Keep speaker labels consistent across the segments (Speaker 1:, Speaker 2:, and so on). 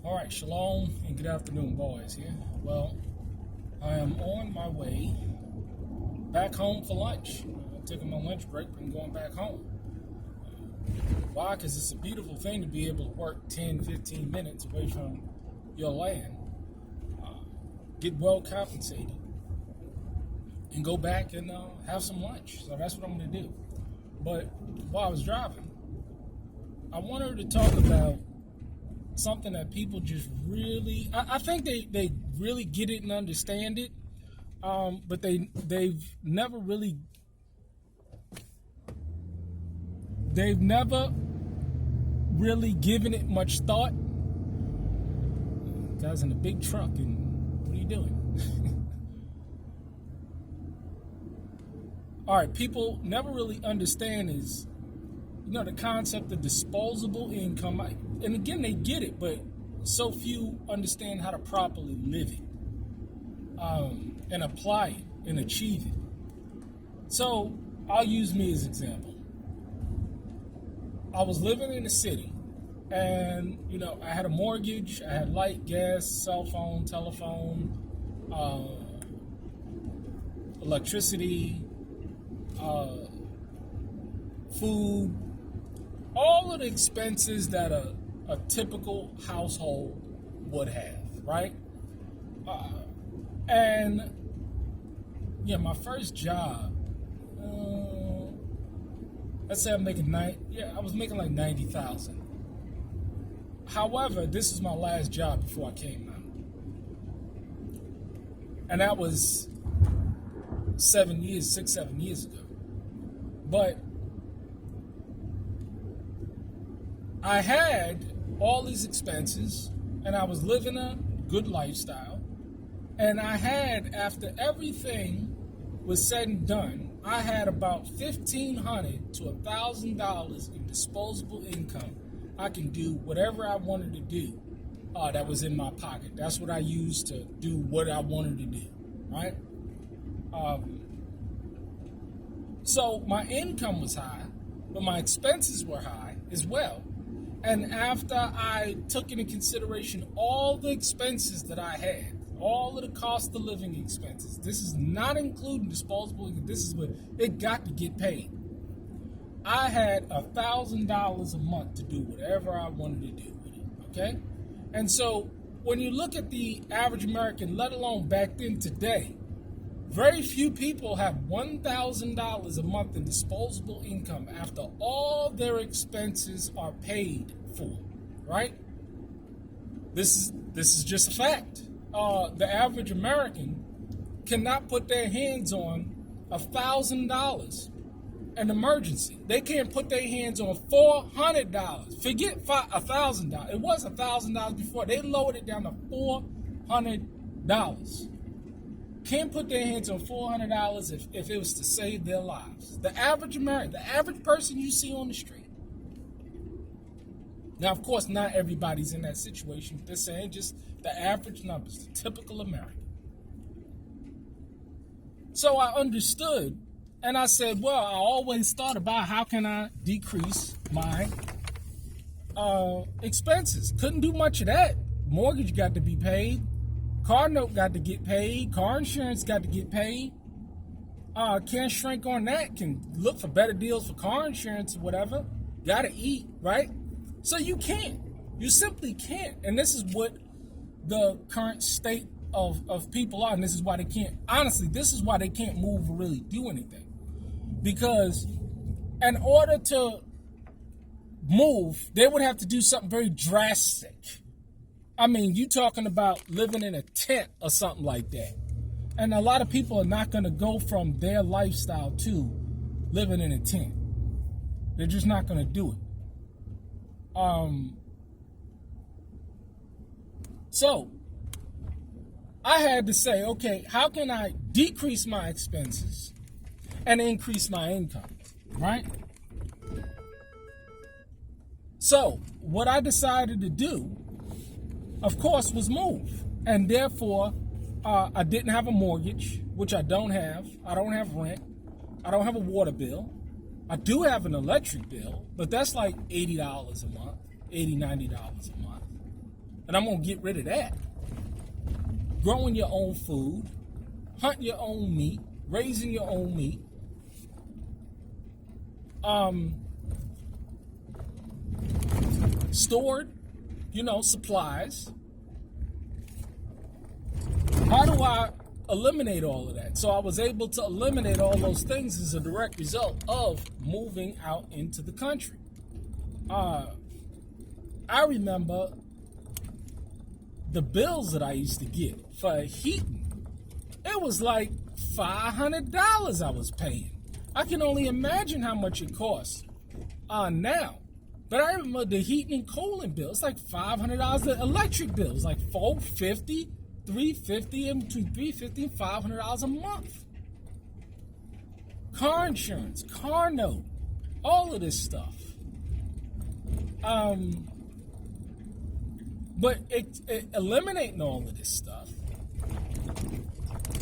Speaker 1: All right, shalom and good afternoon, boys. Here, well, I am on my way back home for lunch. I'm taking my lunch break and going back home. Why? Because it's a beautiful thing to be able to work 10, 15 minutes away from your land, get well compensated, and go back and have some lunch. So that's what I'm going to do. But while I was driving, I wanted to talk about something that people just really, I think they really get it and understand it, but they've never really given it much thought. Guy's in a big truck, and what are you doing? All right, people never really understand is, the concept of disposable income. And again, they get it, but so few understand how to properly live it, and apply it and achieve it. So I'll use me as an example. I was living in the city, and I had a mortgage, I had light, gas, cell phone, telephone, electricity, food, all of the expenses that a typical household would have, right? And my first job, let's say I was making like 90,000. However, this is my last job before I came out, and that was 7 years ago. But I had all these expenses, and I was living a good lifestyle. And I had, after everything was said and done, I had about $1,500 to $1,000 in disposable income. I can do whatever I wanted to do that was in my pocket. That's what I used to do what I wanted to do, right? So my income was high, but my expenses were high as well. And after I took into consideration all the expenses that I had, all of the cost of living expenses, this is not including disposable income, this is what it got to get paid. I had $1,000 a month to do whatever I wanted to do with it, okay? And so when you look at the average American, let alone back then today, very few people have $1,000 a month in disposable income after all their expenses are paid for, right? This is just a fact. The average American cannot put their hands on $1,000 an emergency. They can't put their hands on $400. Forget $1,000. It was $1,000 before. They lowered it down to $400. Can't put their hands on $400 if it was to save their lives. The average American, the average person you see on the street. Now, of course, not everybody's in that situation. They're saying just the average numbers, the typical American. So I understood, and I said, well, I always thought about how can I decrease my expenses. Couldn't do much of that. Mortgage got to be paid. Car note got to get paid. Car insurance got to get paid. Can't shrink on that. Can look for better deals for car insurance or whatever. Got to eat, right? So you can't. You simply can't. And this is what the current state of people are. And this is why they can't. Honestly, this is why they can't move or really do anything. Because in order to move, they would have to do something very drastic. I mean, you talking about living in a tent or something like that. And a lot of people are not going to go from their lifestyle to living in a tent. They're just not going to do it. So I had to say, okay, how can I decrease my expenses and increase my income, right? So what I decided to do, of course, was move. And therefore, I didn't have a mortgage, which I don't have. I don't have rent. I don't have a water bill. I do have an electric bill, but that's like $80 a month, $80, $90 a month. and I'm going to get rid of that. Growing your own food, hunting your own meat, raising your own meat. Stored, supplies. How do I eliminate all of that? So I was able to eliminate all those things as a direct result of moving out into the country. I remember the bills that I used to get for heating. It was like $500 I was paying. I can only imagine how much it costs now. But I remember the heating and cooling bill. It's like $500. The electric bill is like $450, $350, and between $350 and $500 a month. Car insurance, car note, all of this stuff. But eliminating all of this stuff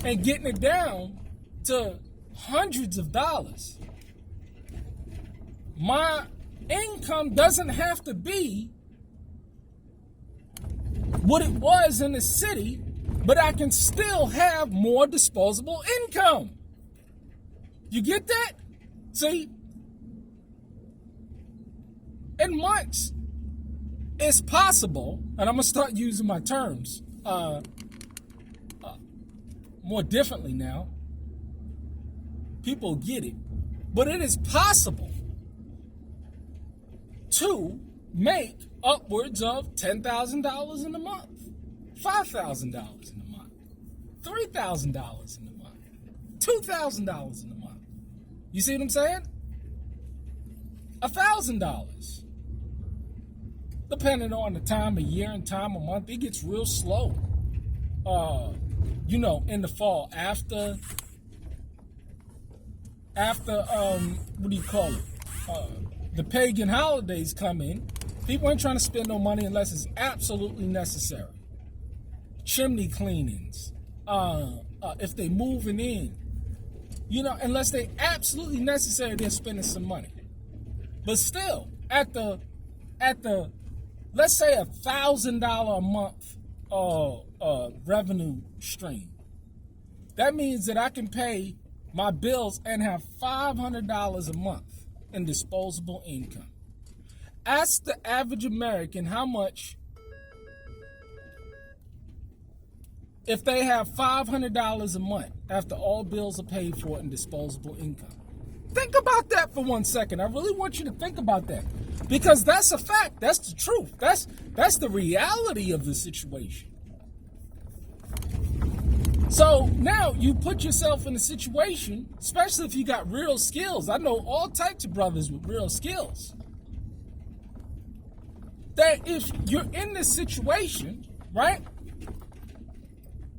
Speaker 1: and getting it down to hundreds of dollars. My income doesn't have to be what it was in the city, but I can still have more disposable income. You get that? See? In months, it's possible, and I'm going to start using my terms more differently now. People get it. But it is possible to make upwards of $10,000 in a month, $5,000 in a month, $3,000 in a month, $2,000 in a month. You see what I'm saying? $1,000. Depending on the time of year and time of month, it gets real slow. In the fall, after what do you call it? The pagan holidays come in. People ain't trying to spend no money unless it's absolutely necessary. Chimney cleanings, if they moving in, unless they absolutely necessary, they're spending some money. But still, at the let's say $1,000 a month revenue stream. That means that I can pay my bills and have $500 a month in disposable income. Ask the average American how much, if they have $500 a month after all bills are paid for in disposable income. Think about that for 1 second. I really want you to think about that, because that's a fact. That's the truth. That's the reality of the situation. So now you put yourself in a situation, especially if you got real skills. I know all types of brothers with real skills. That if you're in this situation, right,